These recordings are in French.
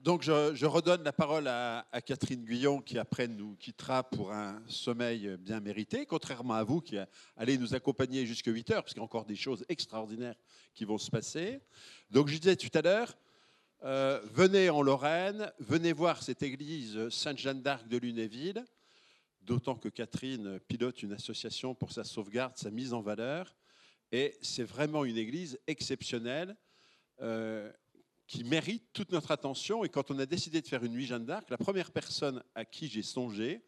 Donc, je redonne la parole à Catherine Guyon, qui après nous quittera pour un sommeil bien mérité, contrairement à vous qui allez nous accompagner jusqu'à 8 heures, parce qu'il y a encore des choses extraordinaires qui vont se passer. Donc, je disais tout à l'heure, venez en Lorraine, venez voir cette église Sainte-Jeanne d'Arc de Lunéville, d'autant que Catherine pilote une association pour sa sauvegarde, sa mise en valeur. Et c'est vraiment une église exceptionnelle. Qui mérite toute notre attention. Et quand on a décidé de faire une nuit Jeanne d'Arc, la première personne à qui j'ai songé,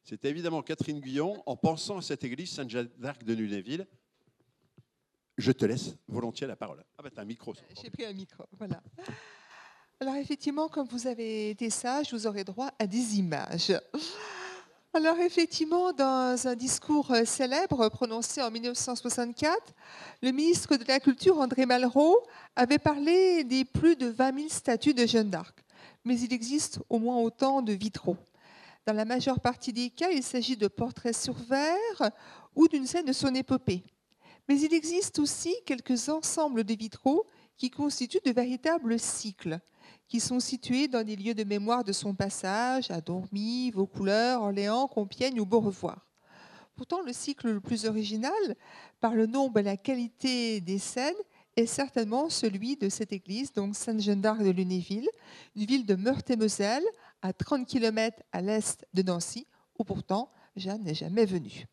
c'était évidemment Catherine Guyon, en pensant à cette église Sainte-Jeanne d'Arc de Lunéville. Je te laisse volontiers la parole. Ah ben t'as un micro. J'ai pris un micro, voilà. Alors effectivement, comme vous avez été sage, vous aurez droit à des images. Alors effectivement, dans un discours célèbre prononcé en 1964, le ministre de la Culture, André Malraux, avait parlé des plus de 20 000 statues de Jeanne d'Arc. Mais il existe au moins autant de vitraux. Dans la majeure partie des cas, il s'agit de portraits sur verre ou d'une scène de son épopée. Mais il existe aussi quelques ensembles de vitraux qui constituent de véritables cycles, qui sont situés dans des lieux de mémoire de son passage, à Dormy, Vaucouleurs, Orléans, Compiègne ou Beaurevoir. Pourtant, le cycle le plus original, par le nombre et la qualité des scènes, est certainement celui de cette église, donc Sainte-Jeanne d'Arc de Lunéville, une ville de Meurthe-et-Moselle, à 30 km à l'est de Nancy, où pourtant Jeanne n'est jamais venue.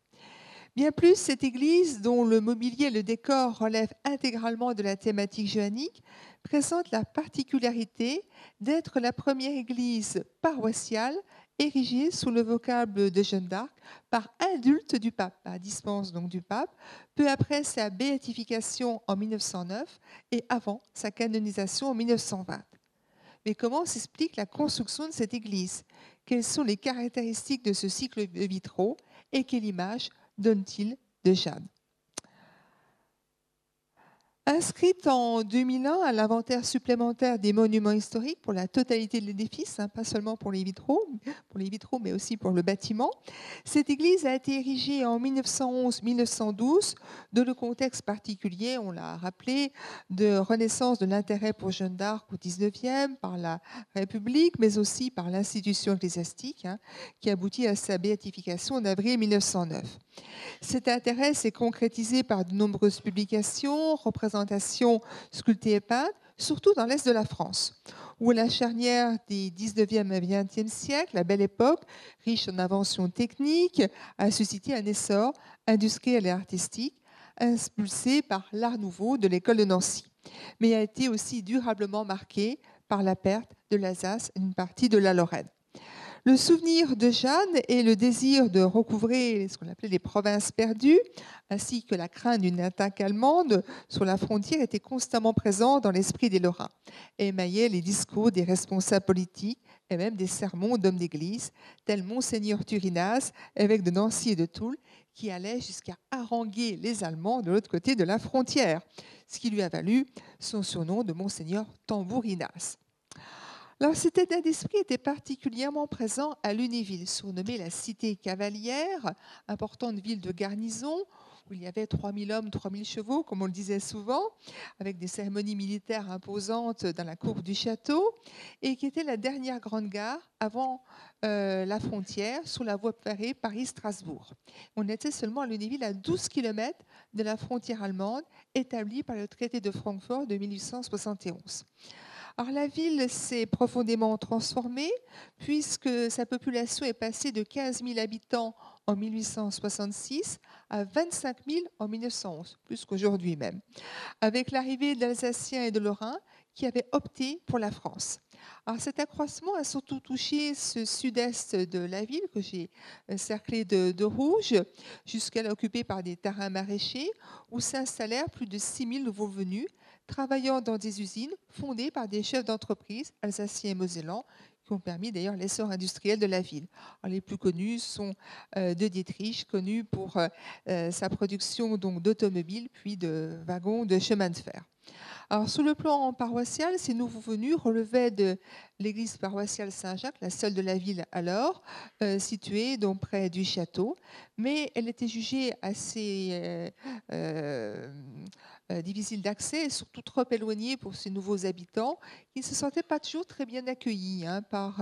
Bien plus, cette église, dont le mobilier et le décor relèvent intégralement de la thématique joannique, présente la particularité d'être la première église paroissiale érigée sous le vocable de Jeanne d'Arc par indulte du pape, par dispense donc du pape, peu après sa béatification en 1909 et avant sa canonisation en 1920. Mais comment s'explique la construction de cette église? Quelles sont les caractéristiques de ce cycle de vitraux et quelle image donne-t-il de Jeanne? Inscrite en 2001 à l'inventaire supplémentaire des monuments historiques pour la totalité de l'édifice, pas seulement pour les vitraux, mais aussi pour le bâtiment, cette église a été érigée en 1911-1912 dans le contexte particulier, on l'a rappelé, de renaissance de l'intérêt pour Jeanne d'Arc au XIXe par la République, mais aussi par l'institution ecclésiastique, qui aboutit à sa béatification en avril 1909. Cet intérêt s'est concrétisé par de nombreuses publications, représentations sculptées et peintes, surtout dans l'Est de la France, où la charnière des 19e et 20e siècles, la Belle Époque, riche en inventions techniques, a suscité un essor industriel et artistique, impulsé par l'Art nouveau de l'école de Nancy, mais a été aussi durablement marqué par la perte de l'Alsace et une partie de la Lorraine. Le souvenir de Jeanne et le désir de recouvrer ce qu'on appelait les provinces perdues, ainsi que la crainte d'une attaque allemande sur la frontière étaient constamment présents dans l'esprit des Lorrains et émaillaient les discours des responsables politiques et même des sermons d'hommes d'église, tels Monseigneur Turinas, évêque de Nancy et de Toul, qui allait jusqu'à haranguer les Allemands de l'autre côté de la frontière, ce qui lui a valu son surnom de Monseigneur Tambourinas. Alors, cet état d'esprit était particulièrement présent à Lunéville, surnommée la cité cavalière, importante ville de garnison, où il y avait 3000 hommes, 3000 chevaux, comme on le disait souvent, avec des cérémonies militaires imposantes dans la cour du château, et qui était la dernière grande gare avant la frontière, sous la voie ferrée Paris-Strasbourg. On était seulement à Lunéville, à 12 km de la frontière allemande, établie par le traité de Francfort de 1871. Alors, la ville s'est profondément transformée puisque sa population est passée de 15 000 habitants en 1866 à 25 000 en 1911, plus qu'aujourd'hui même, avec l'arrivée d'Alsaciens et de Lorrains qui avaient opté pour la France. Alors, cet accroissement a surtout touché ce sud-est de la ville que j'ai cerclé de rouge, jusqu'à occupé par des terrains maraîchers où s'installèrent plus de 6 000 nouveaux venus, travaillant dans des usines fondées par des chefs d'entreprise alsaciens et mosellans qui ont permis d'ailleurs l'essor industriel de la ville. Alors, les plus connus sont de Dietrich, connu pour sa production donc d'automobiles puis de wagons de chemin de fer. Alors, sur le plan paroissial, ces nouveaux venus relevaient de l'église paroissiale Saint-Jacques, la seule de la ville alors, située donc près du château, mais elle était jugée assez difficile d'accès et surtout trop éloignée pour ces nouveaux habitants qui ne se sentaient pas toujours très bien accueillis par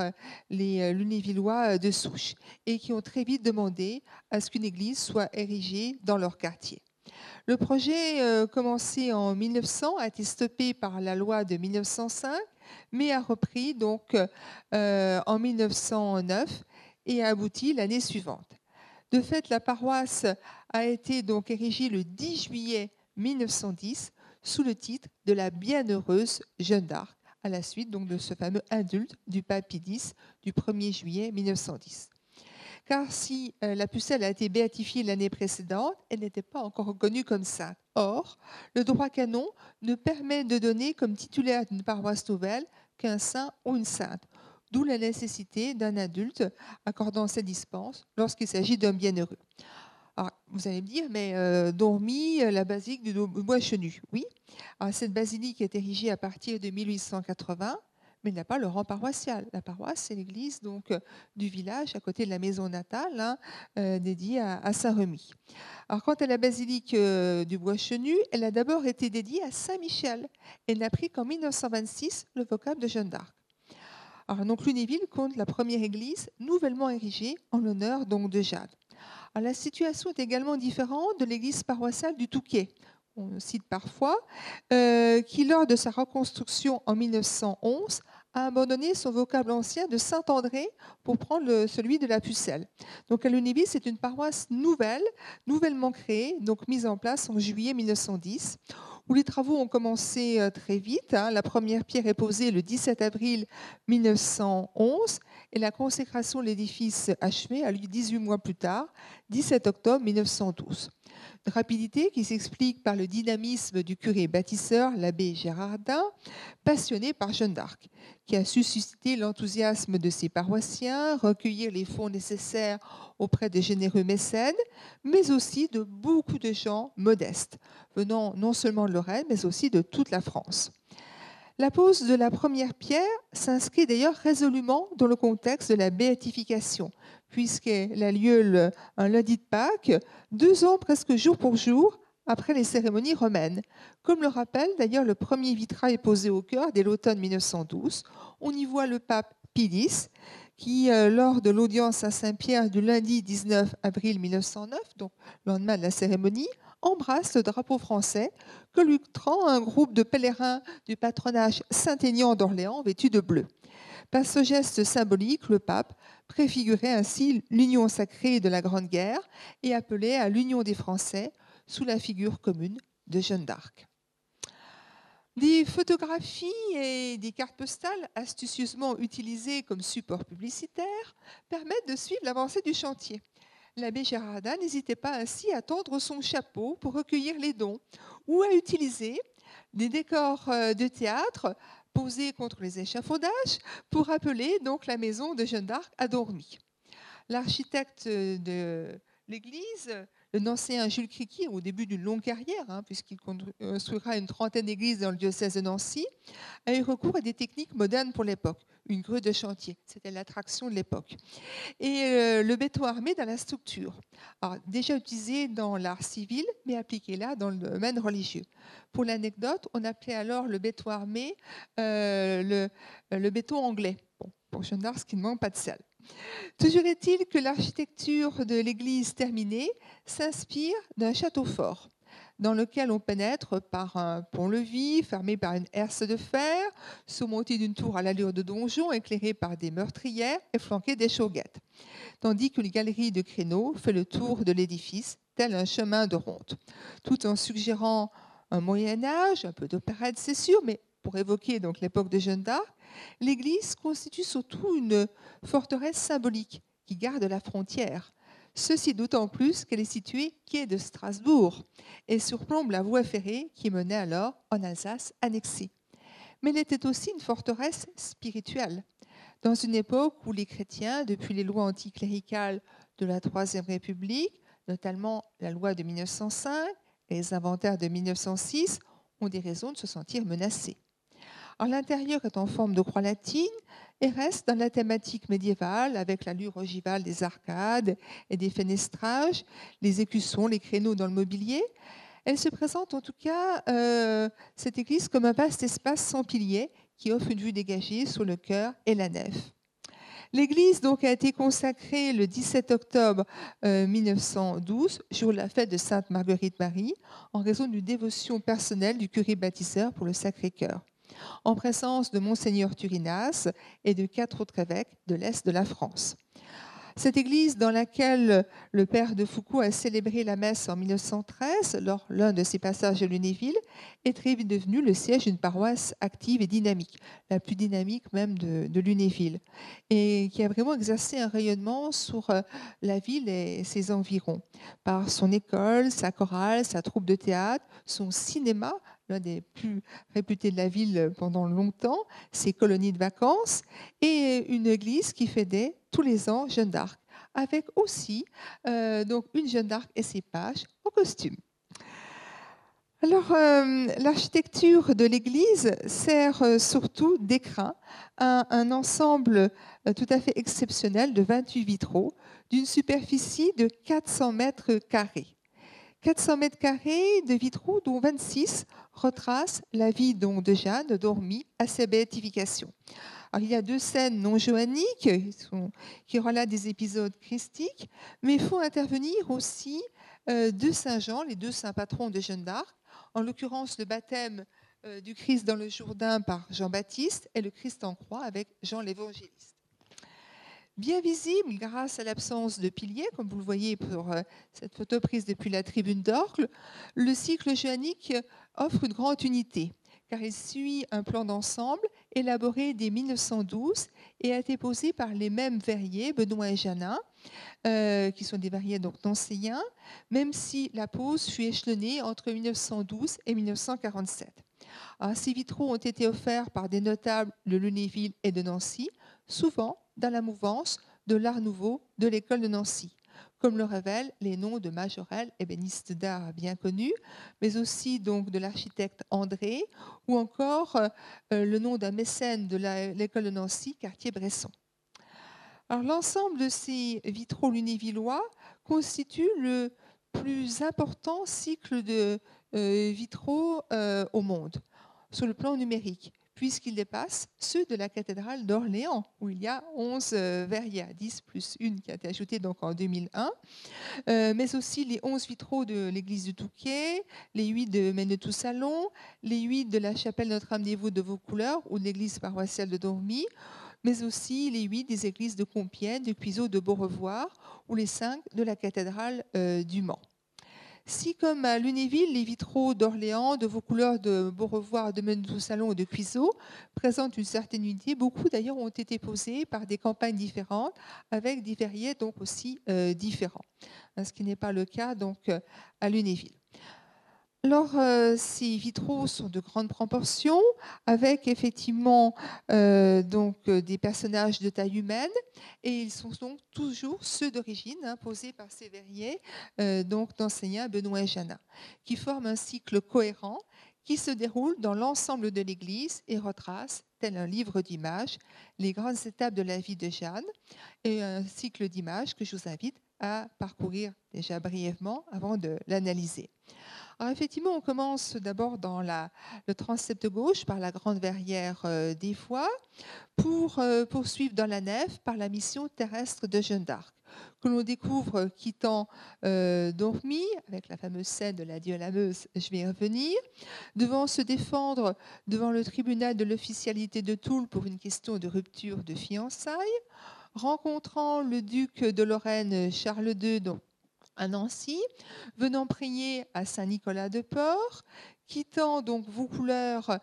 les Lunévillois de souche et qui ont très vite demandé à ce qu'une église soit érigée dans leur quartier. Le projet, commencé en 1900, a été stoppé par la loi de 1905, mais a repris donc en 1909 et a abouti l'année suivante. De fait, la paroisse a été donc érigée le 10 juillet 1910 sous le titre de la Bienheureuse Jeanne d'Arc, à la suite donc de ce fameux indulte du pape Pie X du 1er juillet 1910. Car si la Pucelle a été béatifiée l'année précédente, elle n'était pas encore reconnue comme sainte. Or, le droit canon ne permet de donner comme titulaire d'une paroisse nouvelle qu'un saint ou une sainte, d'où la nécessité d'un adulte accordant cette dispense lorsqu'il s'agit d'un bienheureux. Alors, vous allez me dire, mais Dormy, la basilique du Bois-Chenu, oui. Alors, cette basilique est érigée à partir de 1880, mais il n'a pas le rang paroissial. La paroisse, c'est l'église donc du village à côté de la maison natale, dédiée à Saint-Remy. Alors, quant à la basilique du Bois-Chenu, elle a d'abord été dédiée à Saint-Michel. Elle n'a pris qu'en 1926 le vocable de Jeanne d'Arc. Alors, donc, Lunéville compte la première église nouvellement érigée en l'honneur donc de Jade. Alors, la situation est également différente de l'église paroissiale du Touquet, on cite parfois, qui, lors de sa reconstruction en 1911, a abandonné son vocable ancien de Saint-André pour prendre celui de la Pucelle. Donc à Lunéville, c'est une paroisse nouvelle, nouvellement créée, donc mise en place en juillet 1910, où les travaux ont commencé très vite. La première pierre est posée le 17 avril 1911 et la consécration de l'édifice achevé a lieu 18 mois plus tard, 17 octobre 1912. Une rapidité qui s'explique par le dynamisme du curé bâtisseur, l'abbé Gérardin, passionné par Jeanne d'Arc, qui a su susciter l'enthousiasme de ses paroissiens, recueillir les fonds nécessaires auprès de généreux mécènes, mais aussi de beaucoup de gens modestes, venant non seulement de Lorraine, mais aussi de toute la France. La pose de la première pierre s'inscrit d'ailleurs résolument dans le contexte de la béatification, puisqu'elle a lieu un lundi de Pâques, 2 ans presque jour pour jour après les cérémonies romaines. Comme le rappelle d'ailleurs le premier vitrail posé au cœur dès l'automne 1912, on y voit le pape Pie X qui, lors de l'audience à Saint-Pierre du lundi 19 avril 1909, donc le lendemain de la cérémonie, embrasse le drapeau français que lui tend un groupe de pèlerins du patronage Saint-Aignan d'Orléans vêtus de bleu. Par ce geste symbolique, le pape préfigurait ainsi l'union sacrée de la Grande Guerre et appelait à l'union des Français sous la figure commune de Jeanne d'Arc. Des photographies et des cartes postales astucieusement utilisées comme support publicitaire permettent de suivre l'avancée du chantier. L'abbé Gérardin n'hésitait pas ainsi à tendre son chapeau pour recueillir les dons ou à utiliser des décors de théâtre posés contre les échafaudages pour rappeler donc la maison de Jeanne d'Arc à Dormy. L'architecte de l'église, le nancéen Jules Criqui, au début d'une longue carrière, puisqu'il construira une trentaine d'églises dans le diocèse de Nancy, a eu recours à des techniques modernes pour l'époque. Une grue de chantier, c'était l'attraction de l'époque. Et le béton armé dans la structure. Alors, déjà utilisé dans l'art civil, mais appliqué là dans le domaine religieux. Pour l'anecdote, on appelait alors le béton armé le béton anglais. Bon, pour Jeanne d'Arc, ce qui ne manque pas de sel. Toujours est-il que l'architecture de l'église terminée s'inspire d'un château fort, dans lequel on pénètre par un pont-levis fermé par une herse de fer, surmonté d'une tour à l'allure de donjon, éclairée par des meurtrières et flanquée d'échauguettes, tandis qu'une galerie de créneaux fait le tour de l'édifice, tel un chemin de ronde, tout en suggérant un Moyen-Âge, un peu d'opérette, c'est sûr, mais pour évoquer donc l'époque de Jeanne d'Arc, l'église constitue surtout une forteresse symbolique qui garde la frontière. Ceci d'autant plus qu'elle est située quai de Strasbourg et surplombe la voie ferrée qui menait alors en Alsace annexée. Mais elle était aussi une forteresse spirituelle, dans une époque où les chrétiens, depuis les lois anticléricales de la Troisième République, notamment la loi de 1905 et les inventaires de 1906, ont des raisons de se sentir menacés. Alors, l'intérieur est en forme de croix latine et reste dans la thématique médiévale avec l'allure ogivale des arcades et des fenestrages, les écussons, les créneaux dans le mobilier. Elle se présente en tout cas, cette église, comme un vaste espace sans piliers qui offre une vue dégagée sur le chœur et la nef. L'église donc a été consacrée le 17 octobre 1912, jour de la fête de Sainte Marguerite-Marie, en raison d'une dévotion personnelle du curé bâtisseur pour le Sacré-Cœur, en présence de Monseigneur Turinas et de 4 autres évêques de l'Est de la France. Cette église dans laquelle le père de Foucault a célébré la messe en 1913, lors l'un de ses passages à Lunéville, est très vite devenue le siège d'une paroisse active et dynamique, la plus dynamique même de Lunéville, et qui a vraiment exercé un rayonnement sur la ville et ses environs, par son école, sa chorale, sa troupe de théâtre, son cinéma, l'un des plus réputés de la ville pendant longtemps, ses colonies de vacances, et une église qui fêtait tous les ans Jeanne d'Arc, avec aussi donc une Jeanne d'Arc et ses pages en costume. Alors, l'architecture de l'église sert surtout d'écrin à un ensemble tout à fait exceptionnel de 28 vitraux d'une superficie de 400 mètres carrés. 400 mètres carrés de vitraux, dont 26 retracent la vie donc de Jeanne dormie à sa béatification. Alors, il y a 2 scènes non johanniques qui relatent des épisodes christiques, mais font intervenir aussi 2 saints Jean, les 2 saints patrons de Jeanne d'Arc, en l'occurrence le baptême du Christ dans le Jourdain par Jean-Baptiste et le Christ en croix avec Jean l'Évangéliste. Bien visible grâce à l'absence de piliers, comme vous le voyez pour cette photo prise depuis la tribune d'orgue, le cycle johannique offre une grande unité, car il suit un plan d'ensemble élaboré dès 1912 et a été posé par les mêmes verriers, Benoît et Janin, qui sont des verriers donc nancéens, même si la pose fut échelonnée entre 1912 et 1947. Alors, ces vitraux ont été offerts par des notables de Lunéville et de Nancy, souvent dans la mouvance de l'Art nouveau de l'école de Nancy, comme le révèlent les noms de Majorelle, ébéniste d'art bien connu, mais aussi donc de l'architecte André, ou encore le nom d'un mécène de l'école de Nancy, Cartier-Bresson. Alors, l'ensemble de ces vitraux lunévillois constitue le plus important cycle de vitraux au monde, sur le plan numérique, puisqu'il dépasse ceux de la cathédrale d'Orléans, où il y a 11 verrières, 10 plus une qui a été ajoutée donc en 2001, mais aussi les 11 vitraux de l'église du Touquet, les 8 de Menetou-Salon, les 8 de la chapelle Notre-Dame-des-Vaux de Vaucouleurs ou de l'église paroissiale de Dormy, mais aussi les 8 des églises de Compiègne, de Cuiseaux, de Beaurevoir, ou les 5 de la cathédrale du Mans. Si, comme à Lunéville, les vitraux d'Orléans, de Vaucouleurs, de Beaurevoir, de Menetou-Salon et de Cuiseaux présentent une certaine unité, beaucoup d'ailleurs ont été posés par des campagnes différentes, avec des verriers donc aussi différents, ce qui n'est pas le cas donc à Lunéville. Alors, ces vitraux sont de grandes proportions, avec effectivement des personnages de taille humaine, et ils sont donc toujours ceux d'origine, posés par ces verriers d'enseignants Benoît et Janin, qui forment un cycle cohérent qui se déroule dans l'ensemble de l'Église et retrace, tel un livre d'images, les grandes étapes de la vie de Jeanne, et un cycle d'images que je vous invite à parcourir déjà brièvement avant de l'analyser. Alors effectivement, on commence d'abord dans le transept gauche par la grande verrière des Foix, pour poursuivre dans la nef par la mission terrestre de Jeanne d'Arc, que l'on découvre quittant Dormy, avec la fameuse scène de l'adieu à la Meuse, je vais y revenir, devant se défendre devant le tribunal de l'officialité de Toul pour une question de rupture de fiançailles, rencontrant le duc de Lorraine Charles II, à Nancy, venant prier à Saint-Nicolas-de-Port, quittant donc Vaucouleurs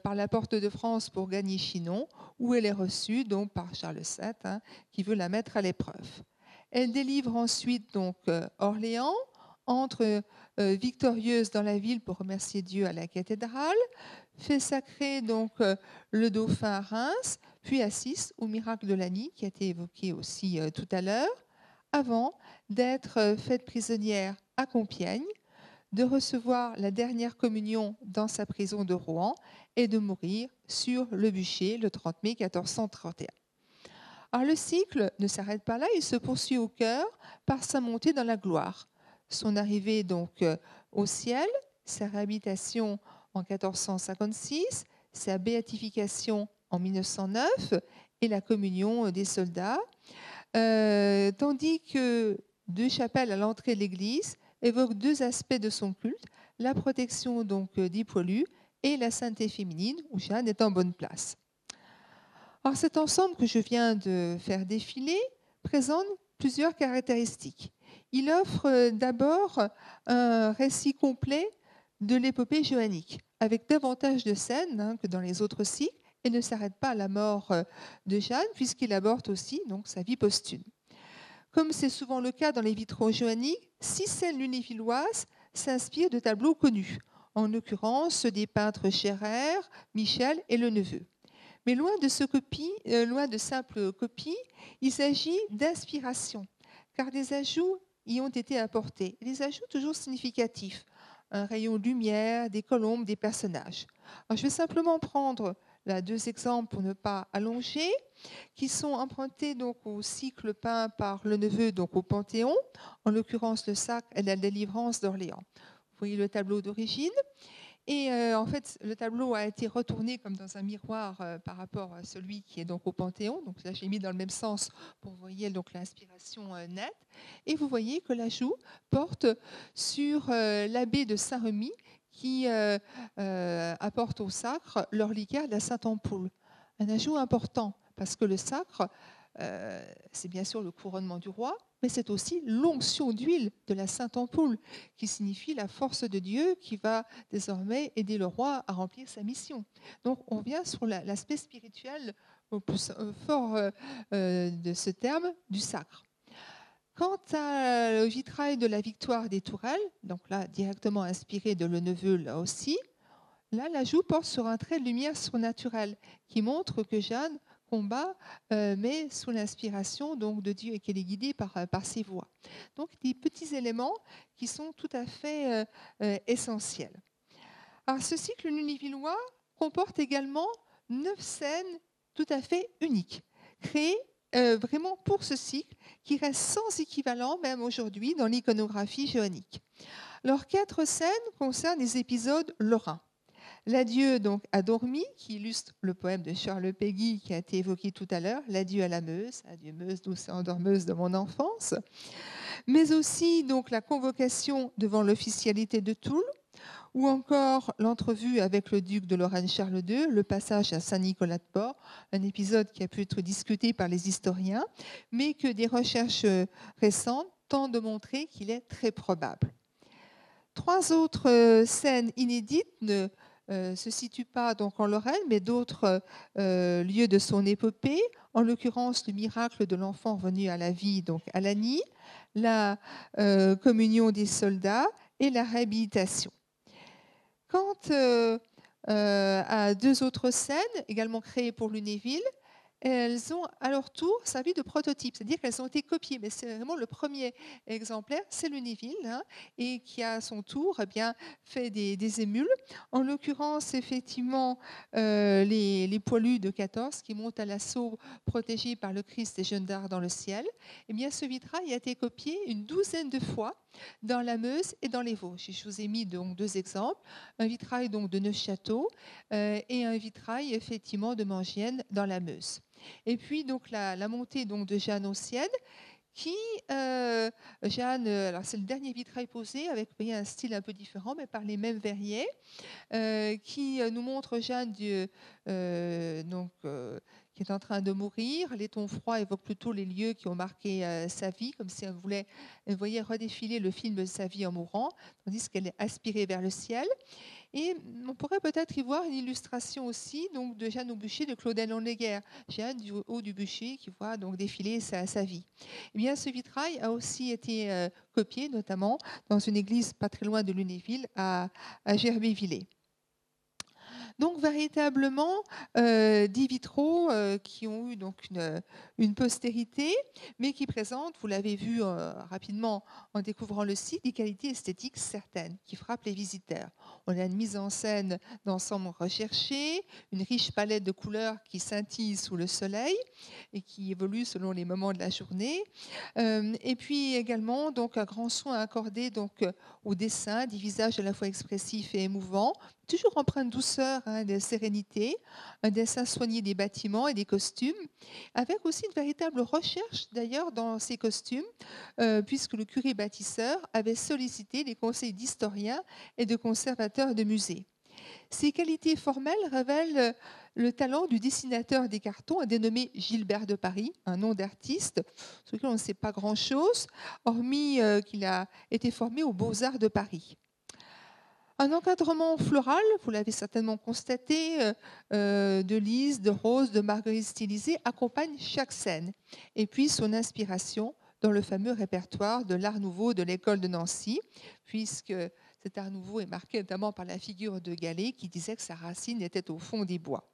par la porte de France pour gagner Chinon, où elle est reçue donc par Charles VII, qui veut la mettre à l'épreuve. Elle délivre ensuite donc Orléans, entre victorieuse dans la ville pour remercier Dieu à la cathédrale, fait sacrer donc le dauphin à Reims, puis assiste au miracle de l'Agny, qui a été évoqué aussi tout à l'heure, avant d'être faite prisonnière à Compiègne, de recevoir la dernière communion dans sa prison de Rouen et de mourir sur le bûcher le 30 mai 1431. Alors, le cycle ne s'arrête pas là, il se poursuit au cœur par sa montée dans la gloire. Son arrivée donc au ciel, sa réhabilitation en 1456, sa béatification en 1909 et la communion des soldats, tandis que deux chapelles à l'entrée de l'église évoquent deux aspects de son culte, la protection donc des poilus et la sainteté féminine, où Jeanne est en bonne place. Alors, cet ensemble que je viens de faire défiler présente plusieurs caractéristiques. Il offre d'abord un récit complet de l'épopée joannique, avec davantage de scènes que dans les autres cycles, et ne s'arrête pas à la mort de Jeanne, puisqu'il aborde aussi donc, sa vie posthume. Comme c'est souvent le cas dans les vitraux joanniques, 6 scènes lunévilloises s'inspirent de tableaux connus, en l'occurrence ceux des peintres Scherrer, Michel et Le Neveu. Mais loin de simples copies, il s'agit d'inspiration, car des ajouts y ont été apportés. Des ajouts toujours significatifs. Un rayon de lumière, des colombes, des personnages. Alors, je vais simplement prendre là, 2 exemples pour ne pas allonger, qui sont empruntés donc, au cycle peint par Le Neveu, donc au Panthéon, en l'occurrence le sacre et la délivrance d'Orléans. Vous voyez le tableau d'origine. Et en fait, le tableau a été retourné comme dans un miroir par rapport à celui qui est donc au Panthéon. Donc là, j'ai mis dans le même sens pour vous voyez donc l'inspiration nette. Et vous voyez que l'ajout porte sur l'abbé de Saint-Remy qui apporte au sacre l'orliquaire de la Sainte-Ampoule. Un ajout important parce que le sacre, c'est bien sûr le couronnement du roi, mais c'est aussi l'onction d'huile de la Sainte-Ampoule, qui signifie la force de Dieu qui va désormais aider le roi à remplir sa mission. Donc on vient sur l'aspect spirituel au plus fort de ce terme, du sacre. Quant au vitrail de la Victoire des Tourelles, donc là directement inspiré de Le Neveu là aussi, là l'ajout porte sur un trait de lumière surnaturel qui montre que Jeanne combat, mais sous l'inspiration donc de Dieu et qu'elle est guidée par ses voix. Donc des petits éléments qui sont tout à fait essentiels. Alors, ce cycle lunévillois comporte également 9 scènes tout à fait uniques, créées vraiment pour ce cycle, qui reste sans équivalent même aujourd'hui dans l'iconographie joannique. Alors, 4 scènes concernent les épisodes lorrains. L'adieu donc à Dormy, qui illustre le poème de Charles Péguy qui a été évoqué tout à l'heure, l'adieu à la Meuse, adieu Meuse, douce et endormeuse de mon enfance, mais aussi donc la convocation devant l'officialité de Toul, ou encore l'entrevue avec le duc de Lorraine Charles II, le passage à Saint-Nicolas-de-Port, un épisode qui a pu être discuté par les historiens, mais que des recherches récentes tentent de montrer qu'il est très probable. 3 autres scènes inédites ne se situent pas donc en Lorraine, mais d'autres lieux de son épopée, en l'occurrence le miracle de l'enfant revenu à la vie donc à Lagny, la communion des soldats et la réhabilitation. Quant à 2 autres scènes, également créées pour Lunéville, elles ont à leur tour servi de prototype, c'est-à-dire qu'elles ont été copiées, mais c'est vraiment le premier exemplaire, c'est Lunéville, et qui à son tour fait des émules. En l'occurrence, effectivement, les poilus de 14 qui montent à l'assaut protégés par le Christ et Jeanne d'Arc dans le ciel. Eh bien, ce vitrail a été copié une 12aine de fois dans la Meuse et dans les Vosges. Je vous ai mis donc 2 exemples, un vitrail donc de Neufchâteau et un vitrail effectivement de Mangienne dans la Meuse. Et puis donc la montée donc de Jeanne au ciel, qui Jeanne, alors c'est le dernier vitrail posé avec un style un peu différent, mais par les mêmes verriers, qui nous montre Jeanne qui est en train de mourir. Les tons froids évoquent plutôt les lieux qui ont marqué sa vie, comme si elle voyait redéfiler le film de sa vie en mourant, tandis qu'elle est aspirée vers le ciel. Et on pourrait peut-être y voir une illustration aussi donc, de Jeanne au bûcher de Claudel Onleguer, Jeanne du haut du bûcher qui voit donc défiler sa vie. Eh bien, ce vitrail a aussi été copié, notamment dans une église pas très loin de Lunéville, à Gerbévillers. Donc donc véritablement des vitraux qui ont eu donc une postérité, mais qui présentent, vous l'avez vu rapidement en découvrant le site, des qualités esthétiques certaines qui frappent les visiteurs. On a une mise en scène d'ensemble recherché, une riche palette de couleurs qui scintille sous le soleil et qui évolue selon les moments de la journée. Et puis également donc un grand soin accordé donc au dessin, des visages à la fois expressifs et émouvants, toujours empreint de douceur, de sérénité, un dessin soigné des bâtiments et des costumes, avec aussi une véritable recherche d'ailleurs dans ces costumes, puisque le curé bâtisseur avait sollicité les conseils d'historiens et de conservateurs de musées. Ces qualités formelles révèlent le talent du dessinateur des cartons, dénommé Gilbert de Paris, un nom d'artiste, sur lequel on ne sait pas grand-chose, hormis qu'il a été formé aux Beaux-Arts de Paris. Un encadrement floral, vous l'avez certainement constaté, de lys, de roses, de marguerites stylisées accompagne chaque scène. Et puis son inspiration dans le fameux répertoire de l'Art nouveau de l'école de Nancy, puisque cet Art nouveau est marqué notamment par la figure de Gallet qui disait que sa racine était au fond des bois.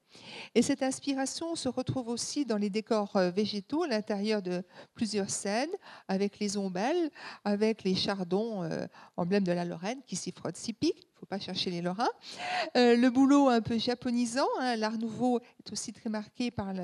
Et cette inspiration se retrouve aussi dans les décors végétaux à l'intérieur de plusieurs scènes, avec les ombelles, avec les chardons, emblème de la Lorraine, qui s'y frottent si pique. Il ne faut pas chercher les Lorrains. Le boulot un peu japonisant, l'art nouveau est aussi très marqué par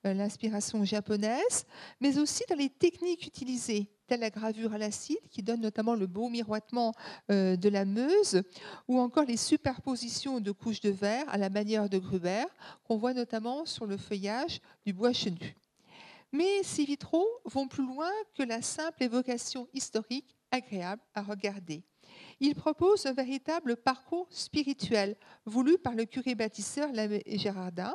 l'inspiration japonaise, mais aussi dans les techniques utilisées, telle la gravure à l'acide, qui donne notamment le beau miroitement de la Meuse, ou encore les superpositions de couches de verre à la manière de Gruber, qu'on voit notamment sur le feuillage du bois chenu. Mais ces vitraux vont plus loin que la simple évocation historique agréable à regarder. Ils proposent un véritable parcours spirituel voulu par le curé bâtisseur l'abbé Gérardin,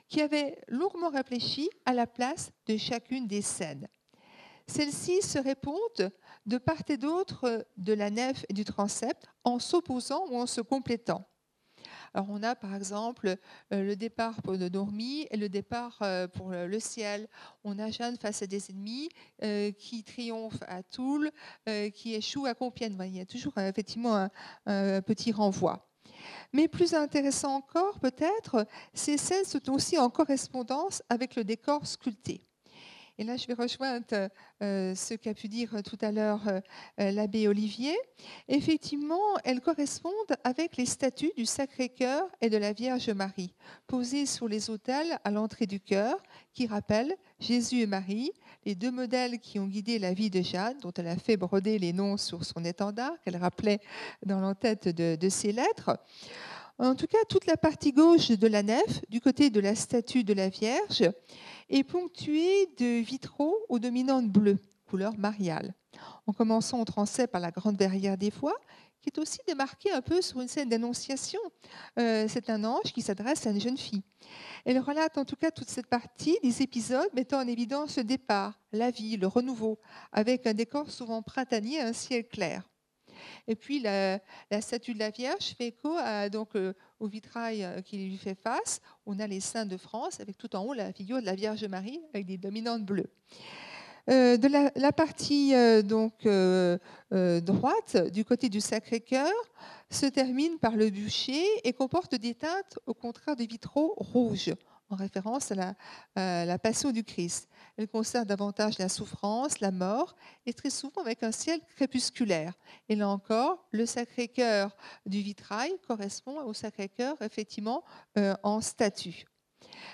qui avait lourdement réfléchi à la place de chacune des scènes. Celles-ci se répondent de part et d'autre de la nef et du transept en s'opposant ou en se complétant. Alors on a par exemple le départ pour de Dormy et le départ pour le ciel. On a Jeanne face à des ennemis qui triomphe à Toul, qui échoue à Compiègne. Il y a toujours effectivement un petit renvoi. Mais plus intéressant encore peut-être, ces scènes sont aussi en correspondance avec le décor sculpté. Et là, je vais rejoindre ce qu'a pu dire tout à l'heure l'abbé Olivier. Effectivement, elles correspondent avec les statues du Sacré-Cœur et de la Vierge Marie, posées sur les autels à l'entrée du chœur, qui rappellent Jésus et Marie, les deux modèles qui ont guidé la vie de Jeanne, dont elle a fait broder les noms sur son étendard, qu'elle rappelait dans l'entête de ses lettres. En tout cas, toute la partie gauche de la nef, du côté de la statue de la Vierge, est ponctuée de vitraux aux dominantes bleues, couleur mariale. En commençant au transept par la grande verrière des Foix, qui est aussi démarquée un peu sur une scène d'annonciation. C'est un ange qui s'adresse à une jeune fille. Elle relate en tout cas toute cette partie des épisodes mettant en évidence le départ, la vie, le renouveau, avec un décor souvent printanier et un ciel clair. Et puis la statue de la Vierge fait écho au vitrail qui lui fait face. On a les saints de France avec tout en haut la figure de la Vierge Marie avec des dominantes bleues. De la partie droite, du côté du Sacré-Cœur, se termine par le bûcher et comporte des teintes, au contraire des vitraux rouges, en référence à la Passion du Christ. Elle concerne davantage la souffrance, la mort, et très souvent avec un ciel crépusculaire. Et là encore, le Sacré-Cœur du vitrail correspond au Sacré-Cœur, effectivement, en statue.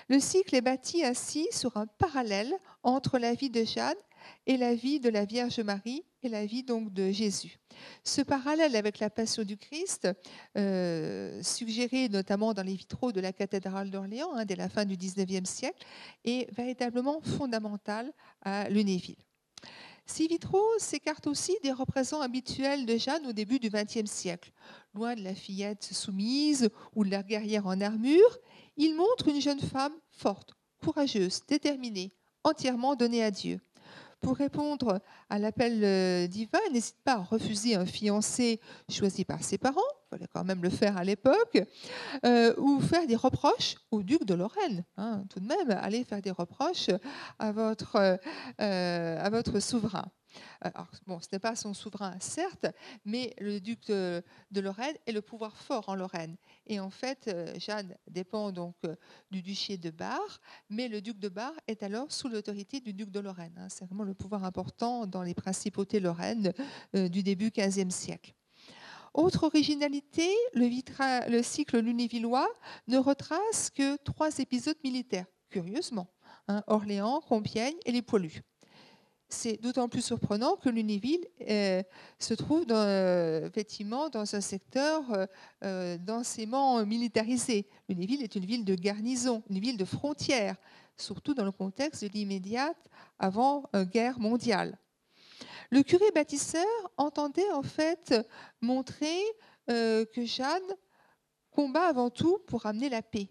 Le cycle est bâti ainsi sur un parallèle entre la vie de Jeanne et la vie de la Vierge Marie et la vie donc de Jésus. Ce parallèle avec la Passion du Christ, suggéré notamment dans les vitraux de la cathédrale d'Orléans dès la fin du XIXe siècle, est véritablement fondamental à Lunéville. Ces vitraux s'écartent aussi des représentants habituels de Jeanne au début du XXe siècle. Loin de la fillette soumise ou de la guerrière en armure, ils montrent une jeune femme forte, courageuse, déterminée, entièrement donnée à Dieu. Pour répondre à l'appel divin, elle n'hésite pas à refuser un fiancé choisi par ses parents, fallait quand même le faire à l'époque, ou faire des reproches au duc de Lorraine. Hein, tout de même, aller faire des reproches à votre souverain. Alors, bon, ce n'est pas son souverain, certes, mais le duc de Lorraine est le pouvoir fort en Lorraine. Et en fait, Jeanne dépend donc du duché de Bar, mais le duc de Bar est alors sous l'autorité du duc de Lorraine. Hein. C'est vraiment le pouvoir important dans les principautés lorraines du début XVe siècle. Autre originalité, le cycle lunévillois ne retrace que 3 épisodes militaires, curieusement, hein, Orléans, Compiègne et les Poilus. C'est d'autant plus surprenant que Lunéville se trouve effectivement dans un secteur densément militarisé. Lunéville est une ville de garnison, une ville de frontière, surtout dans le contexte de l'immédiate avant-guerre mondiale. Le curé bâtisseur entendait en fait montrer que Jeanne combat avant tout pour amener la paix.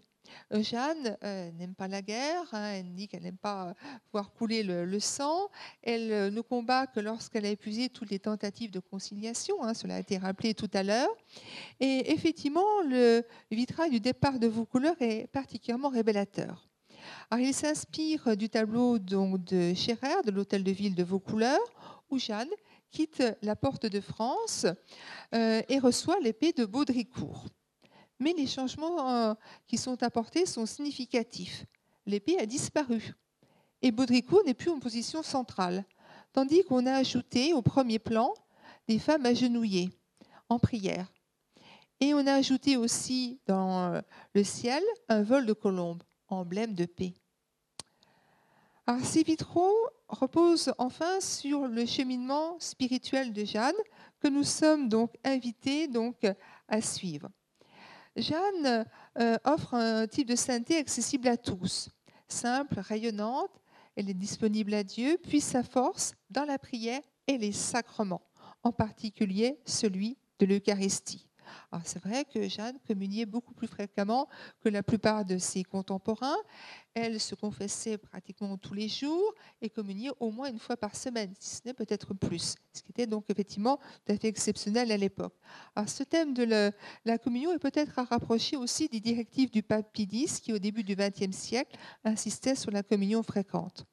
Jeanne n'aime pas la guerre, hein, elle dit qu'elle n'aime pas voir couler le sang. Elle ne combat que lorsqu'elle a épuisé toutes les tentatives de conciliation, hein, cela a été rappelé tout à l'heure. Et effectivement, le vitrail du départ de Vaucouleurs est particulièrement révélateur. Alors, il s'inspire du tableau donc, de Scherrer, de l'hôtel de ville de Vaucouleurs, où Jeanne quitte la porte de France et reçoit l'épée de Baudricourt. Mais les changements qui sont apportés sont significatifs. L'épée a disparu et Baudricourt n'est plus en position centrale, tandis qu'on a ajouté au premier plan des femmes agenouillées en prière. Et on a ajouté aussi dans le ciel un vol de colombe, emblème de paix. Alors, ces vitraux reposent enfin sur le cheminement spirituel de Jeanne que nous sommes donc invités à suivre. Jeanne offre un type de sainteté accessible à tous, simple, rayonnante, elle est disponible à Dieu, puis sa force dans la prière et les sacrements, en particulier celui de l'Eucharistie. Alors c'est vrai que Jeanne communiait beaucoup plus fréquemment que la plupart de ses contemporains. Elle se confessait pratiquement tous les jours et communiait au moins une fois par semaine, si ce n'est peut-être plus, ce qui était donc effectivement tout à fait exceptionnel à l'époque. Alors ce thème de la communion est peut-être à rapprocher aussi des directives du pape Pie X qui, au début du XXe siècle, insistait sur la communion fréquente.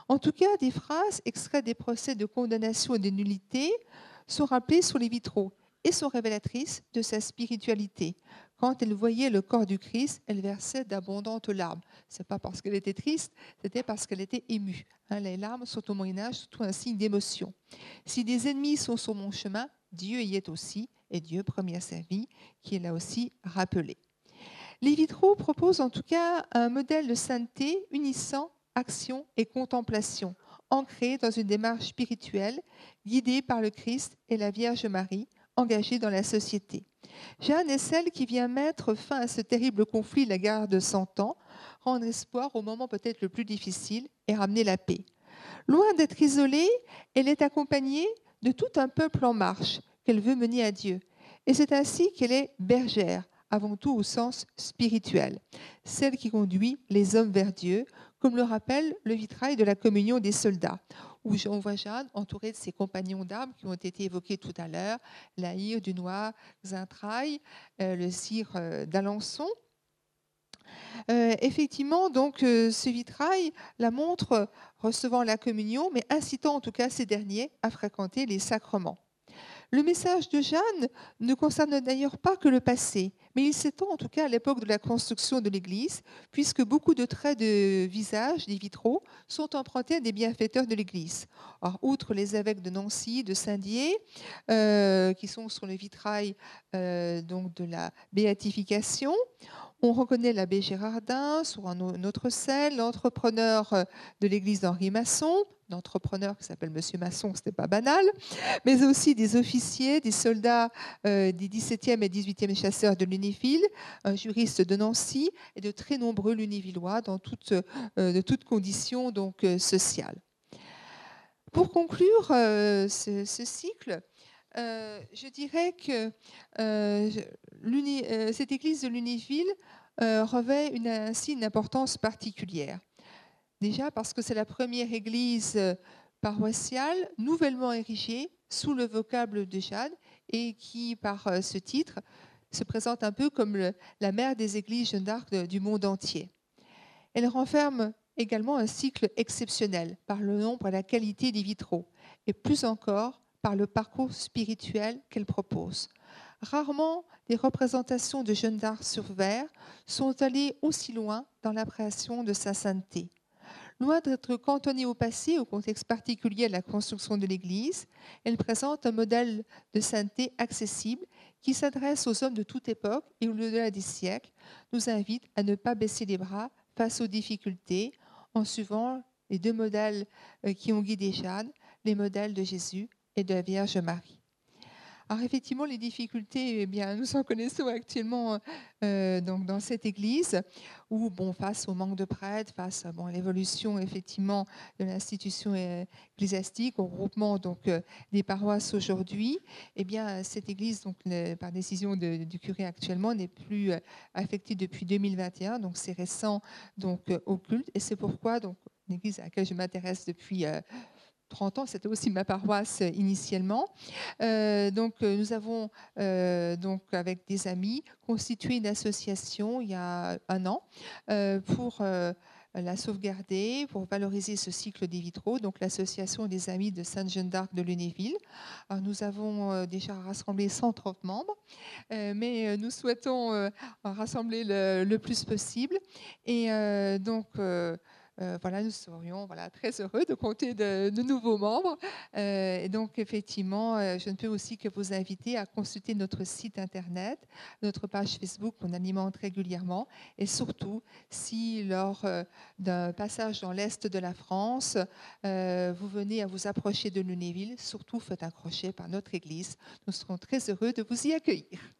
En tout cas, des phrases extraites des procès de condamnation et de nullité sont rappelées sur les vitraux et sont révélatrices de sa spiritualité. Quand elle voyait le corps du Christ, elle versait d'abondantes larmes. Ce n'est pas parce qu'elle était triste, c'était parce qu'elle était émue. Les larmes sont au Moyen-Âge surtout un signe d'émotion. Si des ennemis sont sur mon chemin, Dieu y est aussi, et Dieu première sa vie, qui est là aussi rappelé. Les vitraux proposent en tout cas un modèle de sainteté unissant action et contemplation, ancré dans une démarche spirituelle, guidée par le Christ et la Vierge Marie, engagée dans la société. Jeanne est celle qui vient mettre fin à ce terrible conflit, la guerre de 100 ans, rendre espoir au moment peut-être le plus difficile et ramener la paix. Loin d'être isolée, elle est accompagnée de tout un peuple en marche qu'elle veut mener à Dieu. Et c'est ainsi qu'elle est bergère, avant tout au sens spirituel, celle qui conduit les hommes vers Dieu, comme le rappelle le vitrail de la communion des soldats, où on voit Jeanne entourée de ses compagnons d'armes qui ont été évoqués tout à l'heure, Lahire, Dunois, Xaintrailles, le sire d'Alençon. Effectivement, donc, ce vitrail la montre recevant la communion, mais incitant en tout cas ces derniers à fréquenter les sacrements. Le message de Jeanne ne concerne d'ailleurs pas que le passé, mais il s'étend en tout cas à l'époque de la construction de l'Église, puisque beaucoup de traits de visage des vitraux sont empruntés à des bienfaiteurs de l'Église. Alors, outre les évêques de Nancy, de Saint-Dié, qui sont sur le vitrail donc de la béatification, on reconnaît l'abbé Gérardin sur un autre scelle, l'entrepreneur de l'église d'Henri Masson, l'entrepreneur qui s'appelle Monsieur Masson, ce n'est pas banal, mais aussi des officiers, des soldats des 17e et 18e chasseurs de Lunéville, un juriste de Nancy et de très nombreux Lunévillois de toutes conditions donc, sociales. Pour conclure ce cycle, je dirais que cette église de Lunéville revêt ainsi une importance particulière. Déjà parce que c'est la première église paroissiale nouvellement érigée sous le vocable de Jeanne et qui, par ce titre, se présente un peu comme la mère des églises Jeanne d'Arc du monde entier. Elle renferme également un cycle exceptionnel par le nombre et la qualité des vitraux, et plus encore par le parcours spirituel qu'elle propose. Rarement les représentations de Jeanne d'Arc sur verre sont allées aussi loin dans l'appréciation de sa sainteté. Loin d'être cantonnée au passé, au contexte particulier de la construction de l'Église, elle présente un modèle de sainteté accessible qui s'adresse aux hommes de toute époque et au-delà des siècles, nous invite à ne pas baisser les bras face aux difficultés en suivant les deux modèles qui ont guidé Jeanne, les modèles de Jésus et de la Vierge Marie. Alors effectivement, les difficultés, eh bien, nous en connaissons actuellement donc dans cette église, où face au manque de prêtres, face à l'évolution effectivement de l'institution ecclésiastique, au regroupement des paroisses aujourd'hui, eh bien cette église, donc par décision du curé actuellement, n'est plus affectée depuis 2021, donc c'est récent au culte, et c'est pourquoi l'église à laquelle je m'intéresse depuis 30 ans, c'était aussi ma paroisse initialement. Nous avons, avec des amis, constitué une association il y a 1 an pour la sauvegarder, pour valoriser ce cycle des vitraux, donc l'association des Amis de Sainte-Jeanne d'Arc de Lunéville. Alors, nous avons déjà rassemblé 130 membres, mais nous souhaitons en rassembler le plus possible. Et nous serions très heureux de compter de nouveaux membres. Et donc, effectivement, je ne peux aussi que vous inviter à consulter notre site Internet, notre page Facebook qu'on alimente régulièrement. Et surtout, si lors d'un passage dans l'Est de la France, vous venez à vous approcher de Lunéville, surtout faites un crochet par notre église. Nous serons très heureux de vous y accueillir.